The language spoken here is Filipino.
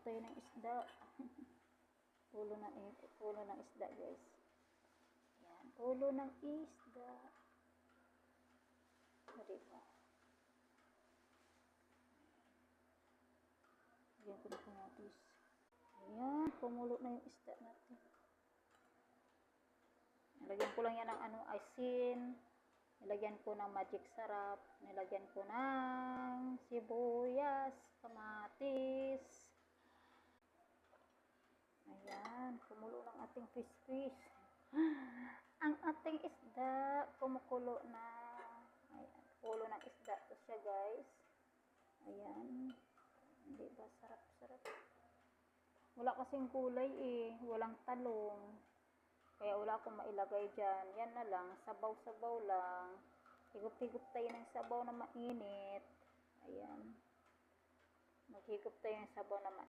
tayo ng isda. Ulo ng isda, guys. Yan, ulo ng isda. Diba? Lagyan ko na kamatis. Ayan, kumulo na yung isda natin. Nilagyan ko lang yan ng asin. Nilagyan ko ng magic sarap. Nilagyan ko ng sibuyas, kamatis. Ayan, kumulo ng ating fish. Ang ating isda, kumukulo na. Ayan, ulo ng isda to siya, guys. Ayan. Hindi ba sarap-sarap? Wala kasing kulay eh. Walang talong. Kaya wala akong mailagay dyan. Yan na lang. Sabaw-sabaw lang. Higop-higop tayo ng sabaw na mainit. Ayan. Maghigop tayo ng sabaw na mainit.